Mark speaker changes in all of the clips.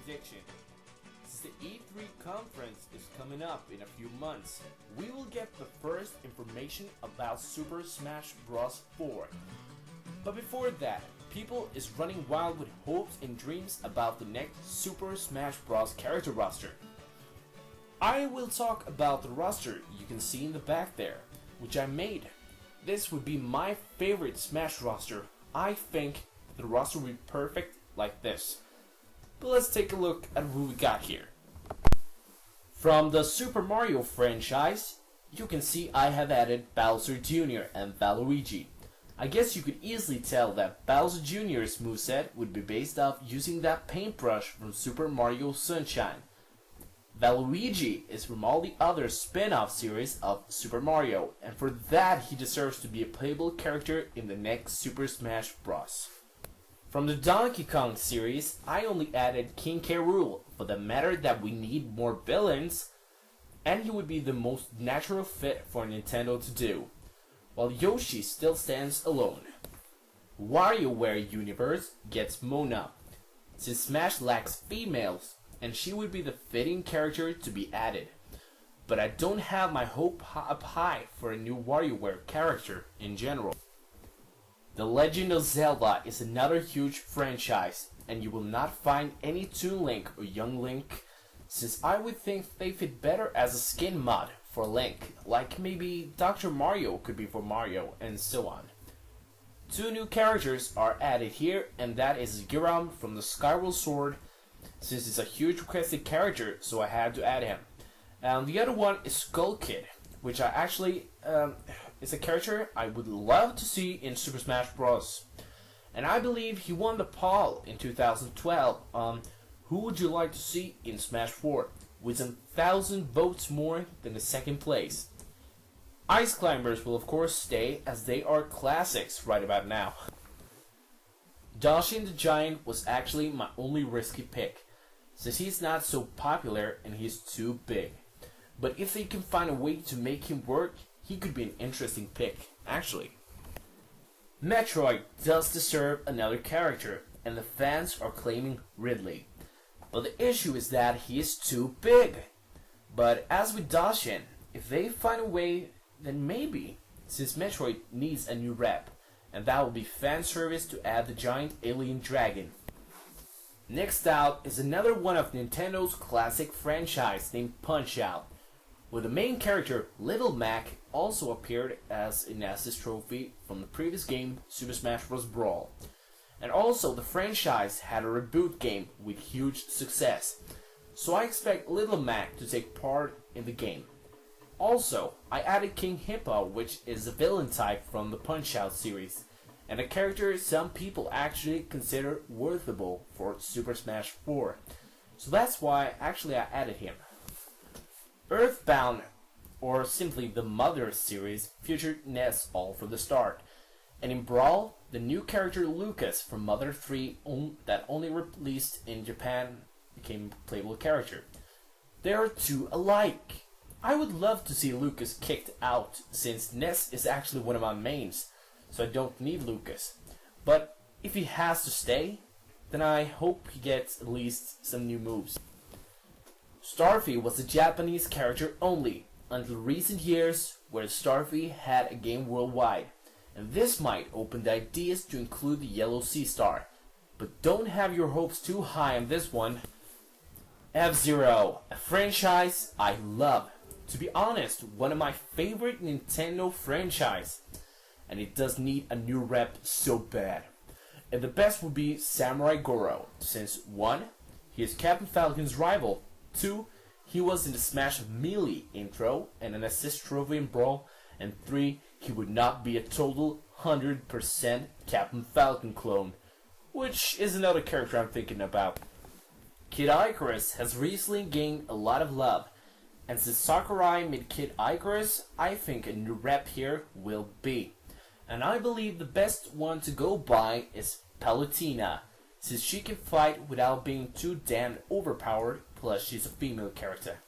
Speaker 1: prediction. Since the E3 conference is coming up in a few months, we will get the first information about Super Smash Bros. 4. But before that, people is running wild with hopes and dreams about the next Super Smash Bros. Character roster. I will talk about the roster you can see in the back there, which I made. This would be my favorite Smash roster. I think the roster would be perfect like this. But let's take a look at who we got here. From the Super Mario franchise, you can see I have added Bowser Jr. and Waluigi. I guess you could easily tell that Bowser Jr.'s moveset would be based off using that paintbrush from Super Mario Sunshine. Waluigi is from all the other spin-off series of Super Mario, and for that he deserves to be a playable character in the next Super Smash Bros. From the Donkey Kong series, I only added King K. Rool for the matter that we need more villains, and he would be the most natural fit for Nintendo to do, while Yoshi still stands alone. WarioWare Universe gets Mona, since Smash lacks females, and she would be the fitting character to be added. But I don't have my hope up high for a new WarioWare character in general. The Legend of Zelda is another huge franchise, and you will not find any Toon Link or Young Link, since I would think they fit better as a skin mod for Link, like maybe Dr. Mario could be for Mario, and so on. Two new characters are added here, and that is Giram from the Skyward Sword, since it's a huge requested character, so I had to add him. And the other one is Skull Kid, which I actually is a character I would love to see in Super Smash Bros. And I believe he won the poll in 2012 on who would you like to see in Smash 4, with 1,000 votes more than the second place. Ice Climbers will of course stay, as they are classics right about now. Dhalsim the Giant was actually my only risky pick, since he's not so popular and he's too big. But if they can find a way to make him work, he could be an interesting pick, actually. Metroid does deserve another character, and the fans are claiming Ridley. But the issue is that he is too big. But as with Dhalsim, if they find a way, then maybe, since Metroid needs a new rep, and that will be fan service to add the giant alien dragon. Next out is another one of Nintendo's classic franchise named Punch-Out!, where the main character, Little Mac, also appeared as an assist trophy from the previous game, Super Smash Bros. Brawl. And also, the franchise had a reboot game with huge success, so I expect Little Mac to take part in the game. Also, I added King Hippo, which is a villain type from the Punch-Out! Series, and a character some people actually consider worthable for Super Smash 4. So that's why actually I added him. Earthbound, or simply the Mother series, featured Ness all from the start. And in Brawl, the new character Lucas from Mother 3 that only released in Japan became a playable character. They are two alike. I would love to see Lucas kicked out, since Ness is actually one of my mains, so I don't need Lucas. But if he has to stay, then I hope he gets at least some new moves. Starfy was a Japanese character only, until recent years, where Starfy had a game worldwide, and this might open the ideas to include the Yellow Sea Star. But don't have your hopes too high on this one. F-Zero, a franchise I love. To be honest, one of my favorite Nintendo franchise, and it does need a new rep so bad. And the best would be Samurai Goro, since 1. He is Captain Falcon's rival, 2. He was in the Smash Melee intro and an assist trophy in Brawl, and 3. He would not be a total 100% Captain Falcon clone, which is another character I'm thinking about. Kid Icarus has recently gained a lot of love, and since Sakurai made Kid Icarus, I think a new rep here will be. And I believe the best one to go by is Palutena, since she can fight without being too damn overpowered, plus she's a female character.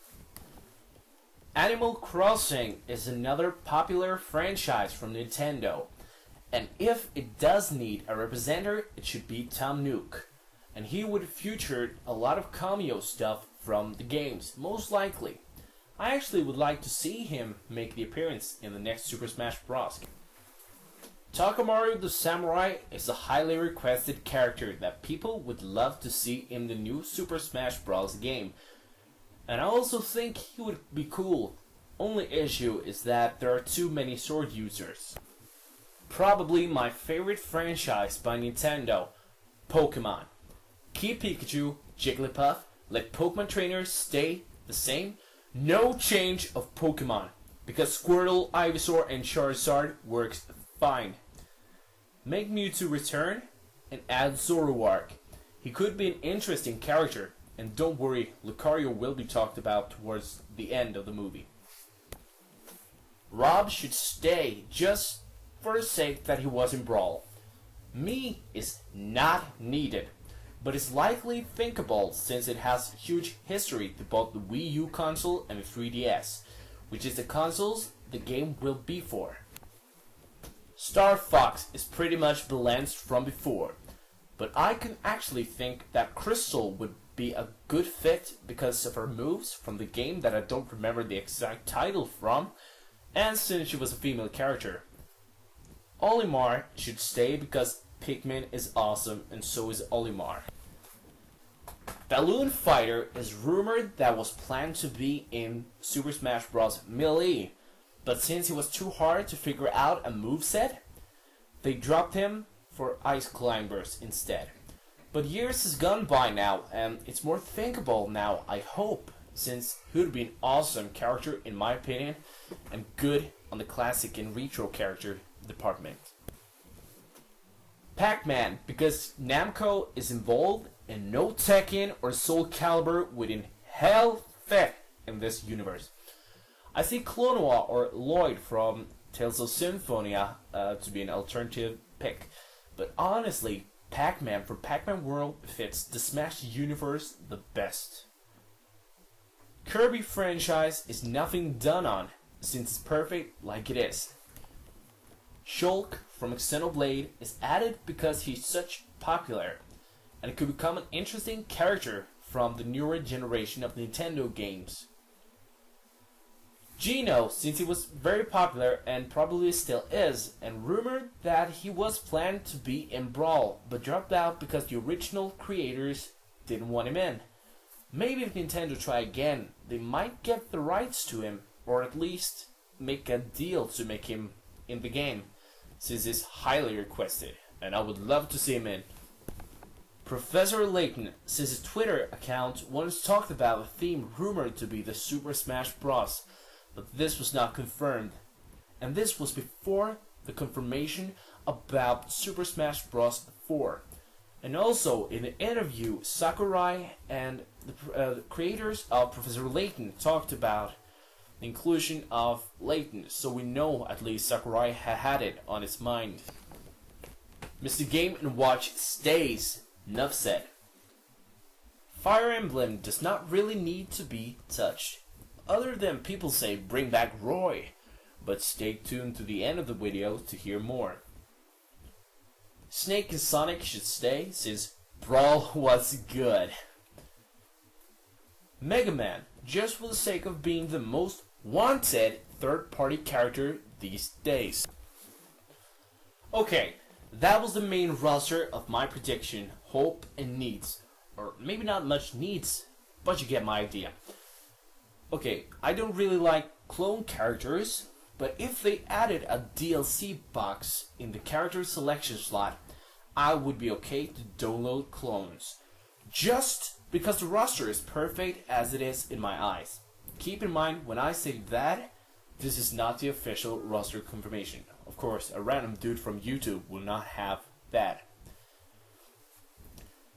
Speaker 1: Animal Crossing is another popular franchise from Nintendo, and if it does need a representative, it should be Tom Nook. and he would feature a lot of cameo stuff from the games, most likely. I actually would like to see him make the appearance in the next Super Smash Bros. Takamaru the Samurai is a highly requested character that people would love to see in the new Super Smash Bros. Game. And I also think he would be cool. Only issue is that there are too many sword users. Probably my favorite franchise by Nintendo, Pokemon. Keep Pikachu, Jigglypuff, let Pokemon trainers stay the same. No change of Pokemon, because Squirtle, Ivysaur, and Charizard works fine. Make Mewtwo return and add Zoroark. He could be an interesting character, and don't worry, Lucario will be talked about towards the end of the movie. Rob should stay just for the sake that he was in Brawl. Mii is not needed, but is likely thinkable since it has huge history to both the Wii U console and the 3DS, which is the consoles the game will be for. Star Fox is pretty much balanced from before, but I can actually think that Crystal would be a good fit because of her moves from the game that I don't remember the exact title from, and since she was a female character. Olimar should stay because Pikmin is awesome and so is Olimar. Balloon Fighter is rumored that was planned to be in Super Smash Bros. Melee, but since he was too hard to figure out a moveset, they dropped him for Ice Climbers instead. But years has gone by now, and it's more thinkable now, I hope, since he would be an awesome character in my opinion, and good on the classic and retro character department. Pac-Man, because Namco is involved and no Tekken or Soul Calibur would in hell fit in this universe. I see Clonoa or Lloyd from Tales of Symphonia to be an alternative pick, but honestly, Pac-Man from Pac-Man World fits the Smash universe the best. Kirby franchise is nothing done on, since it's perfect like it is. Shulk from Xenoblade is added because he's such popular, and it could become an interesting character from the newer generation of Nintendo games. Geno, since he was very popular and probably still is, and rumored that he was planned to be in Brawl, but dropped out because the original creators didn't want him in. Maybe if Nintendo try again, they might get the rights to him, or at least make a deal to make him in the game, since he's highly requested, and I would love to see him in. Professor Layton, since his Twitter account once talked about a theme rumored to be the Super Smash Bros., but this was not confirmed, and this was before the confirmation about Super Smash Bros. 4. And also, in an interview, Sakurai and the creators of Professor Layton talked about the inclusion of Layton, so we know at least Sakurai had it on his mind. Mr. Game & Watch stays, enough said. Fire Emblem does not really need to be touched, other than people say bring back Roy, but stay tuned to the end of the video to hear more. Snake and Sonic should stay since Brawl was good. Mega Man, just for the sake of being the most wanted third-party character these days. Okay, that was the main roster of my prediction, hope and needs. Or maybe not much needs, but you get my idea. Okay, I don't really like clone characters, but if they added a DLC box in the character selection slot, I would be okay to download clones. Just because the roster is perfect as it is in my eyes. Keep in mind, when I say that, this is not the official roster confirmation. Of course, a random dude from YouTube will not have that.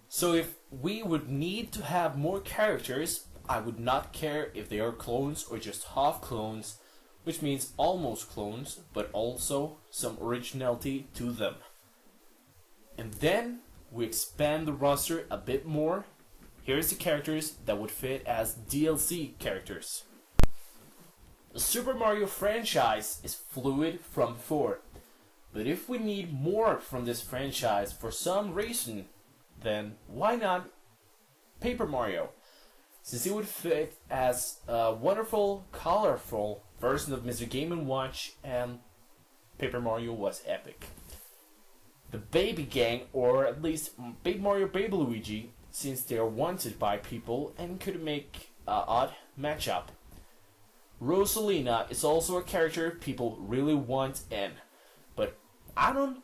Speaker 1: So if we would need to have more characters, I would not care if they are clones or just half clones, which means almost clones, but also some originality to them. And then we expand the roster a bit more. Here's the characters that would fit as DLC characters. The Super Mario franchise is fluid from before, but if we need more from this franchise for some reason, then why not Paper Mario? Since he would fit as a wonderful, colorful version of Mr. Game & Watch, and Paper Mario was epic. The Baby Gang, or at least Baby Mario, Baby Luigi, since they are wanted by people and could make an odd matchup. Rosalina is also a character people really want in, but I don't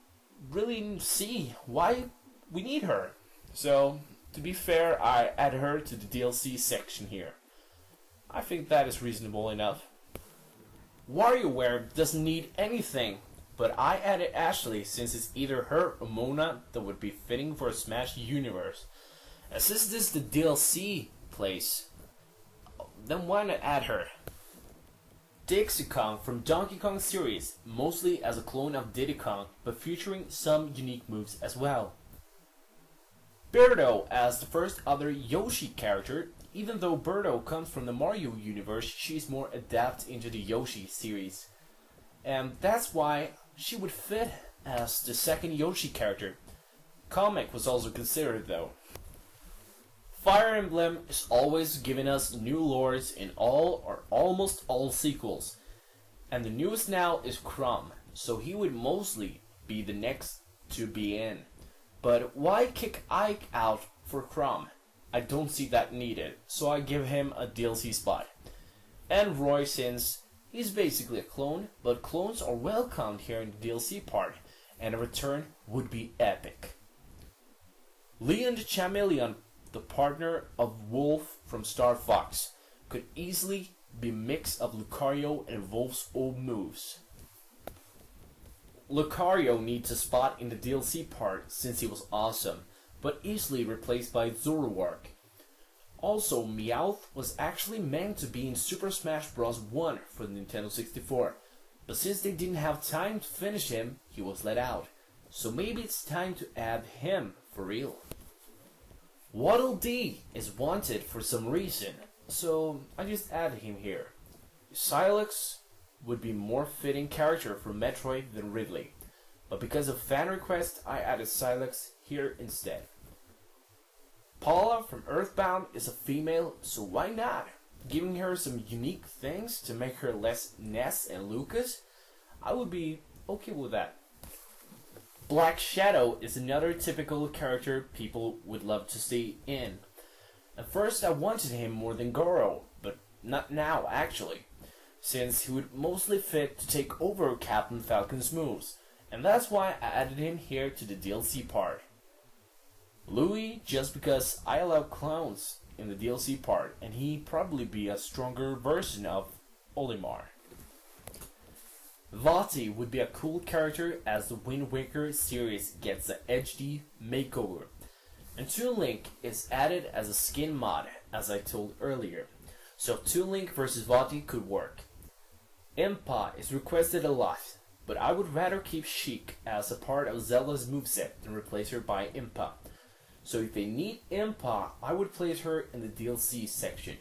Speaker 1: really see why we need her. So, to be fair, I add her to the DLC section here. I think that is reasonable enough. WarioWare doesn't need anything, but I added Ashley since it's either her or Mona that would be fitting for a Smash universe. And since this is the DLC place, then why not add her? Dixie Kong from Donkey Kong series, mostly as a clone of Diddy Kong, but featuring some unique moves as well. Birdo as the first other Yoshi character. Even though Birdo comes from the Mario universe, she's more adapted into the Yoshi series. And that's why she would fit as the second Yoshi character. Kamek was also considered though. Fire Emblem is always giving us new lords in all or almost all sequels. And the newest now is Chrom, so he would mostly be the next to be in. But why kick Ike out for Chrom? I don't see that needed, so I give him a DLC spot. And Roy, since he's basically a clone, but clones are welcomed here in the DLC part, and a return would be epic. Leon the Chameleon, the partner of Wolf from Star Fox, could easily be a mix of Lucario and Wolf's old moves. Lucario needs a spot in the DLC part since he was awesome, but easily replaced by Zoroark. Also, Meowth was actually meant to be in Super Smash Bros. 1 for the Nintendo 64, but since they didn't have time to finish him, he was let out. So maybe it's time to add him for real. Waddle Dee is wanted for some reason, so I just added him here. Silex would be more fitting character for Metroid than Ridley, but because of fan request, I added Silex here instead. Paula from Earthbound is a female, so why not? Giving her some unique things to make her less Ness and Lucas, I would be okay with that. Black Shadow is another typical character people would love to see in. At first I wanted him more than Goro, but not now actually, since he would mostly fit to take over Captain Falcon's moves, and that's why I added him here to the DLC part. Louie, just because I allow clowns in the DLC part, and he'd probably be a stronger version of Olimar. Vaati would be a cool character as the Wind Waker series gets an HD makeover. And Toon Link is added as a skin mod, as I told earlier, so Toon Link vs Vaati could work. Impa is requested a lot, but I would rather keep Sheik as a part of Zelda's moveset than replace her by Impa. So if they need Impa, I would place her in the DLC section.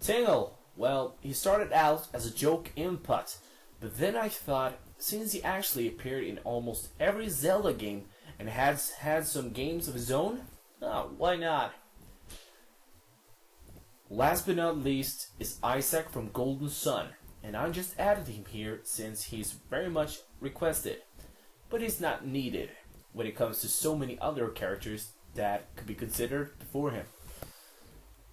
Speaker 1: Tingle, well, he started out as a joke input, but then I thought, since he actually appeared in almost every Zelda game and has had some games of his own, why not? Last but not least is Isaac from Golden Sun, and I just added him here since he's very much requested, but he's not needed when it comes to so many other characters that could be considered before him.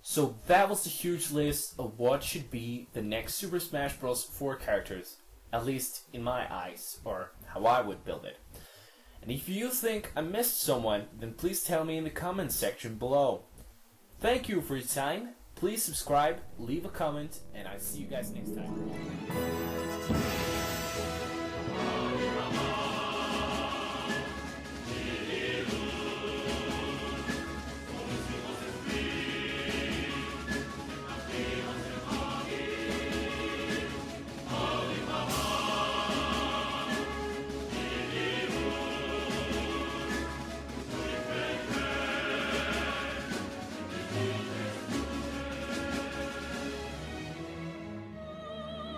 Speaker 1: So that was the huge list of what should be the next Super Smash Bros. 4 characters, at least in my eyes, or how I would build it. And if you think I missed someone, then please tell me in the comments section below. Thank you for your time, please subscribe, leave a comment, and I'll see you guys next time.